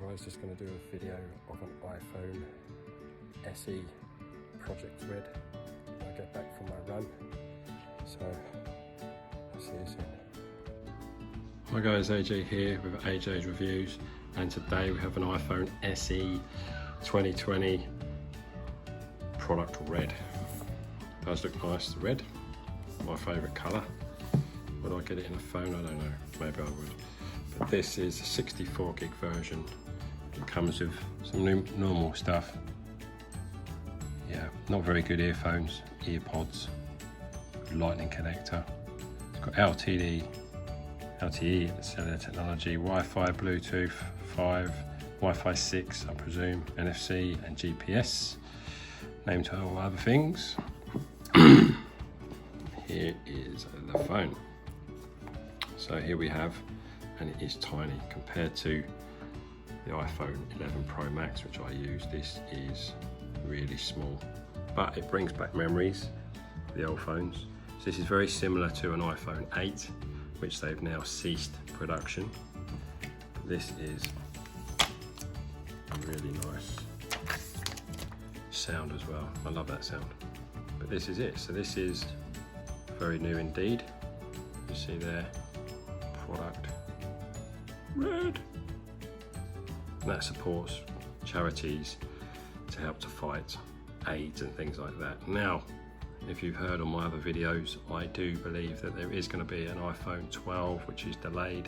guys, just going to do a video of an iPhone SE Project Red when I get back from my run, so I'll see you soon. Hi guys, AJ here with AJ's Reviews, and today we have an iPhone SE 2020 product red. It does look nice, the red, my favourite colour. Would I get it in a phone? I don't know, maybe I would. But this is a 64 gig version. It comes with some normal stuff. Yeah, not very good earphones, earpods, lightning connector. It's got LTE cellular technology, Wi-Fi, Bluetooth 5, Wi-Fi 6, I presume, NFC and GPS. Name to all other things. Here is the phone. So here we have, and it is tiny compared to the iPhone 11 Pro Max, which I use. This is really small, but it brings back memories, the old phones. So this is very similar to an iPhone 8, which they've now ceased production. This is a really nice sound as well. I love that sound. But this is it. So this is very new indeed. You see there, product red. And that supports charities to help to fight AIDS and things like that. Now, if you've heard on my other videos, I do believe that there is going to be an iPhone 12 which is delayed,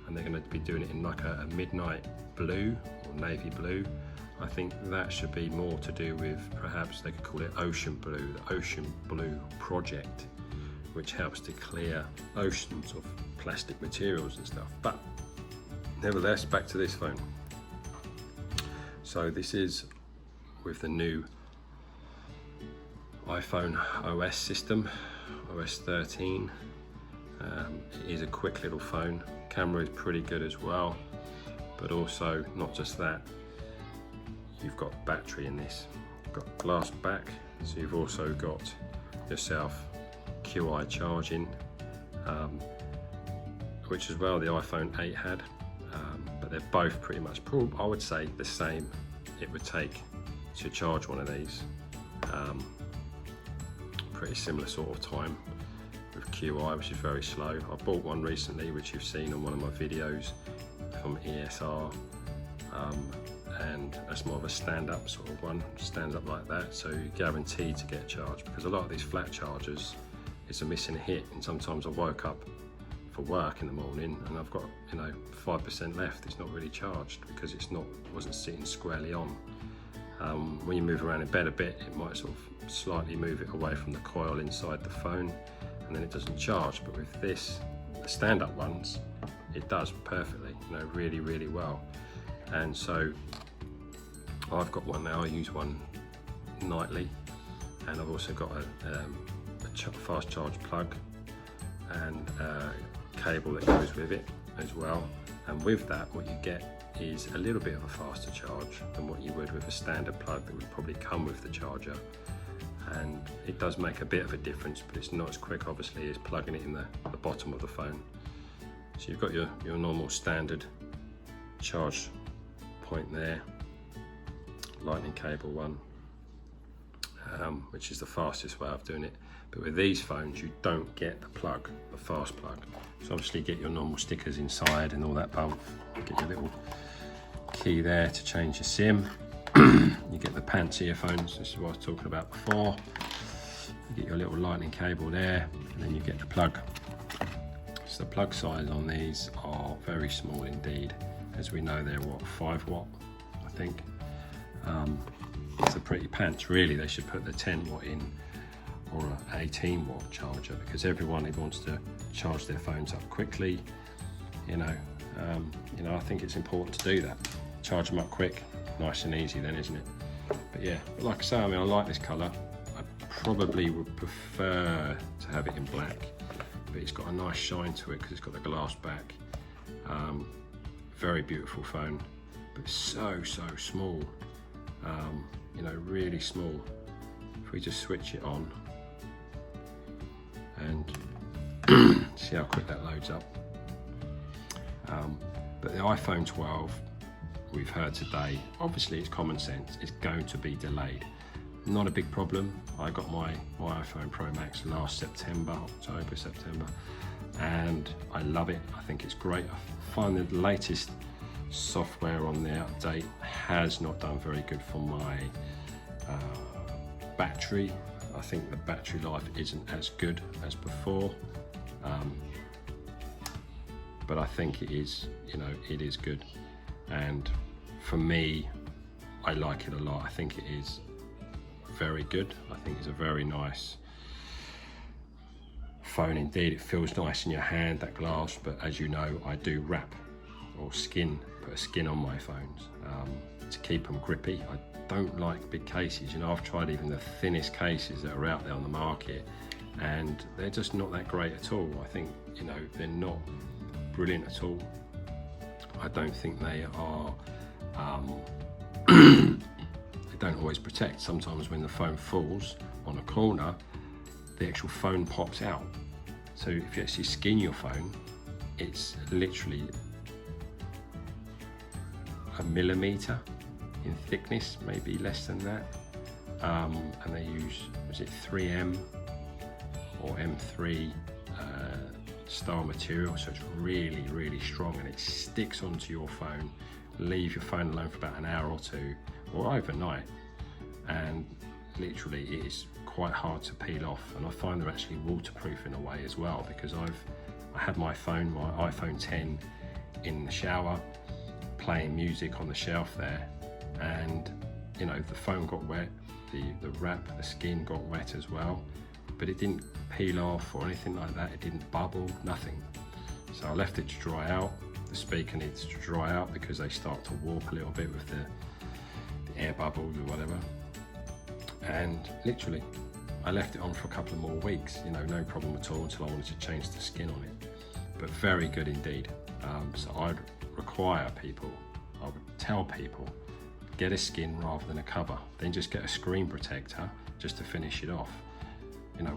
and they're going to be doing it in like a midnight blue or navy blue. I think that should be more to do with, perhaps they could call it Ocean Blue, the Ocean Blue Project, which helps to clear oceans of plastic materials and stuff. But nevertheless, back to this phone. So this is with the new iPhone OS system, OS 13. It is a quick little phone. Camera is pretty good as well, but also not just that, you've got battery in this. You've got glass back, so you've also got yourself QI charging, which as well the iPhone 8 had, but they're both pretty much, I would say, the same it would take to charge one of these. Pretty similar sort of time with QI, which is very slow. I bought one recently, which you've seen on one of my videos, from ESR, and that's more of a stand-up sort of one, stands up like that, so you're guaranteed to get charged, because a lot of these flat chargers, it's a missing hit, and sometimes I woke up for work in the morning and I've got 5% left. It's not really charged because wasn't sitting squarely on. When you move around in bed a bit, it might sort of slightly move it away from the coil inside the phone, and then it doesn't charge. But with this, the stand-up ones, it does perfectly, really, really well. And so I've got one now. I use one nightly, and I've also got a fast charge plug and a cable that goes with it as well. And with that, what you get is a little bit of a faster charge than what you would with a standard plug that would probably come with the charger. And it does make a bit of a difference, but it's not as quick, obviously, as plugging it in the bottom of the phone. So you've got your normal standard charge point there, lightning cable one, which is the fastest way of doing it. But with these phones, you don't get the plug, the fast plug. So obviously you get your normal stickers inside and all that bump. You get your little key there to change your SIM. You get the pants earphones, this is what I was talking about before. You get your little lightning cable there, and then you get the plug. So the plug size on these are very small indeed. As we know, they're what, 5 watt, I think. It's a pretty pants, really. They should put the 10 watt in, or an 18 watt charger, because everyone who wants to charge their phones up quickly, I think it's important to do that. Charge them up quick, nice and easy then, isn't it? But yeah, like I say, I like this colour. I probably would prefer to have it in black, but it's got a nice shine to it because it's got the glass back. Very beautiful phone, but so small, really small. If we just switch it on and see how quick that loads up. But the iPhone 12 we've heard today, obviously it's common sense, it's going to be delayed. Not a big problem. I got my iPhone Pro Max last September, September, and I love it. I think it's great. I find the latest software on the update has not done very good for my battery. I think the battery life isn't as good as before, but I think it is, it is good. And for me, I like it a lot. I think it is very good. I think it's a very nice phone indeed. It feels nice in your hand, that glass, but as you know, I do wrap or put a skin on my phones to keep them grippy. I don't like big cases. I've tried even the thinnest cases that are out there on the market, and they're just not that great at all. I think, they're not brilliant at all. I don't think they are, they don't always protect. Sometimes when the phone falls on a corner, the actual phone pops out. So if you actually skin your phone, it's literally a millimetre in thickness, maybe less than that. And they use, was it 3M or M3 style material, so it's really, really strong, and it sticks onto your phone. Leave your phone alone for about an hour or two, or overnight, and literally it is quite hard to peel off. And I find they're actually waterproof in a way as well, because I had my iPhone 10 in the shower playing music on the shelf there, and the phone got wet, the wrap, the skin got wet as well, but it didn't peel off or anything like that. It didn't bubble, nothing. So I left it to dry out. The speaker needs to dry out because they start to warp a little bit with the air bubbles or whatever. And literally, I left it on for a couple of more weeks, no problem at all, until I wanted to change the skin on it. But very good indeed. So I would tell people, get a skin rather than a cover. Then just get a screen protector just to finish it off.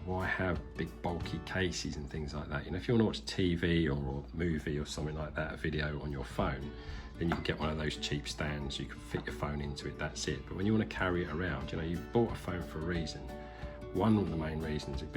Why have big bulky cases and things like that? If you want to watch TV or a movie or something like that, a video on your phone, then you can get one of those cheap stands. You can fit your phone into it, that's it. But when you want to carry it around, you've bought a phone for a reason. One of the main reasons is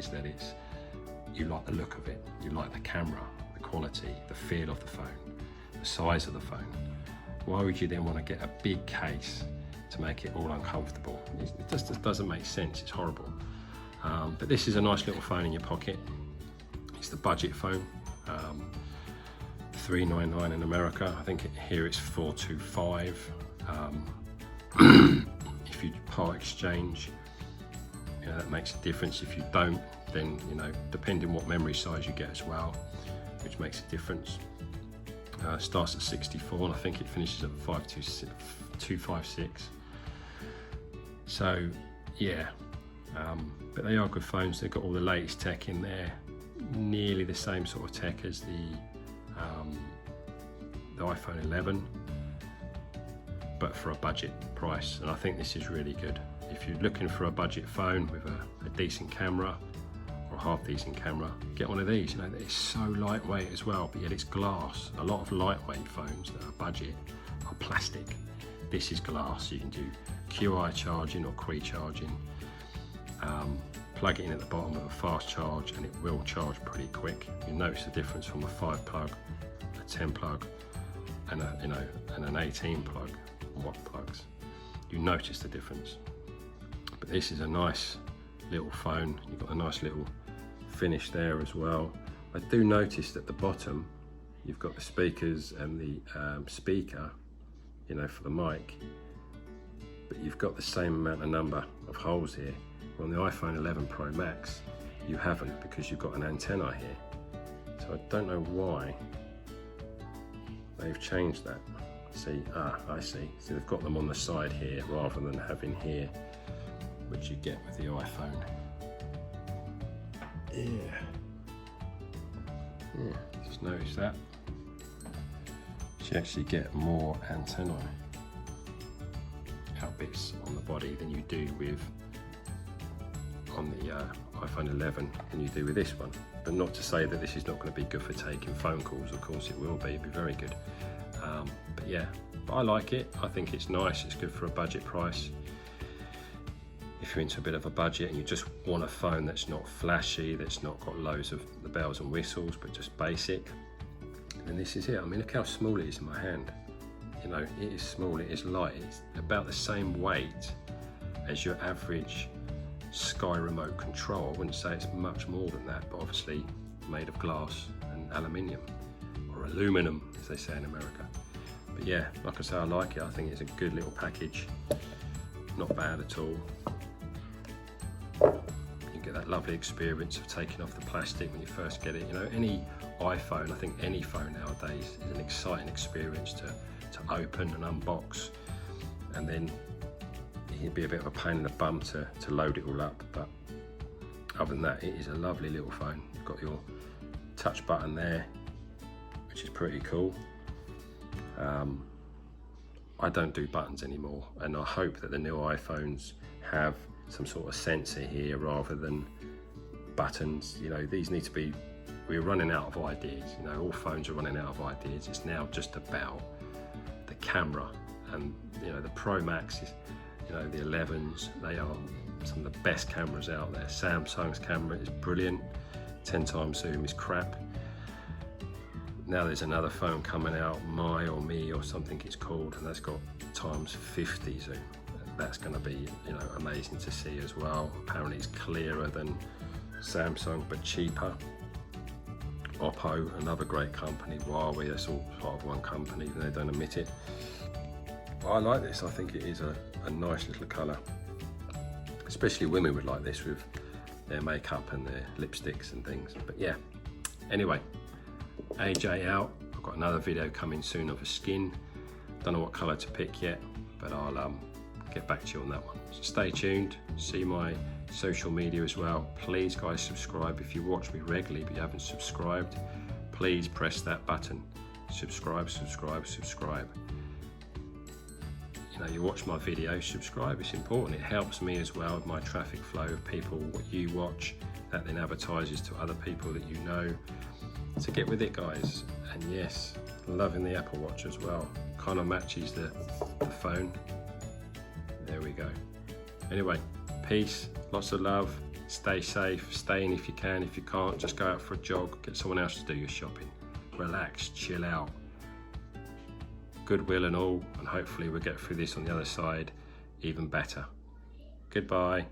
that you like the look of it, you like the camera, the quality, the feel of the phone, the size of the phone. Why would you then want to get a big case to make it all uncomfortable? It just doesn't make sense, it's horrible. But this is a nice little phone in your pocket. It's the budget phone, $399 in America. I think here it's $425. If you part exchange, that makes a difference. If you don't, then depending what memory size you get as well, which makes a difference. Starts at 64, and I think it finishes at 256. So yeah. But they are good phones. They've got all the latest tech in there, nearly the same sort of tech as the iPhone 11, but for a budget price. And I think this is really good. If you're looking for a budget phone with a decent camera or a half decent camera, get one of these. It's so lightweight as well, but yet it's glass. A lot of lightweight phones that are budget are plastic. This is glass. You can do QI charging or Qi charging. Plug it in at the bottom of a fast charge, and it will charge pretty quick. You notice the difference from a 5 plug, a 10 plug, and an 18 plug, watt plugs. You notice the difference. But this is a nice little phone. You've got a nice little finish there as well. I do notice at the bottom you've got the speakers and the speaker, for the mic, but you've got the same number of holes here. On the iPhone 11 Pro Max, you haven't, because you've got an antenna here. So I don't know why they've changed that. See, I see. So they've got them on the side here rather than having here, which you get with the iPhone. Yeah, just notice that. So you actually get more antennae bits on the body than you do with on the iPhone 11 than you do with this one. But not to say that this is not going to be good for taking phone calls. Of course it will be. It'll be very good. But yeah, I like it. I think it's nice. It's good for a budget price. If you're into a bit of a budget and you just want a phone that's not flashy, that's not got loads of the bells and whistles, but just basic, then this is it. I mean, look how small it is in my hand. You know, it is small, it is light. It's about the same weight as your average Sky remote control. I wouldn't say it's much more than that, but obviously made of glass and aluminium, or aluminum as they say in America. But yeah, like I say, I like it. I think it's a good little package, not bad at all. You get that lovely experience of taking off the plastic when you first get it. You know, any iPhone, I think any phone nowadays is an exciting experience to open and unbox, and then it'd be a bit of a pain in the bum to load it all up. But other than that, it is a lovely little phone. You've got your touch button there, which is pretty cool. I don't do buttons anymore, and I hope that the new iPhones have some sort of sensor here rather than buttons. You know, these need to be, we're running out of ideas. You know, all phones are running out of ideas. It's now just about the camera, and you know, the Pro Max is, you know, the 11s, they are some of the best cameras out there. Samsung's camera is brilliant, 10 times zoom is crap. Now there's another phone coming out, Mi or Me or something it's called, and that's got times 50 zoom. That's going to be, you know, amazing to see as well. Apparently it's clearer than Samsung but cheaper. Oppo, another great company. Huawei, that's all part of one company, they don't admit it. But I like this. I think it is a nice little colour. Especially women would like this with their makeup and their lipsticks and things. But yeah, anyway, AJ out. I've got another video coming soon of a skin. Don't know what colour to pick yet, but I'll get back to you on that one. So stay tuned, see my social media as well. Please guys, subscribe. If you watch me regularly but you haven't subscribed, please press that button. Subscribe, subscribe, subscribe. You know, you watch my videos, subscribe, it's important. It helps me as well with my traffic flow of people, what you watch, that then advertises to other people that you know. So get with it guys. And yes, loving the Apple Watch as well. Kind of matches the phone. There we go. Anyway, peace, lots of love, stay safe, stay in if you can. If you can't, just go out for a jog, get someone else to do your shopping. Relax, chill out. Goodwill and all, and hopefully we'll get through this on the other side even better. Goodbye.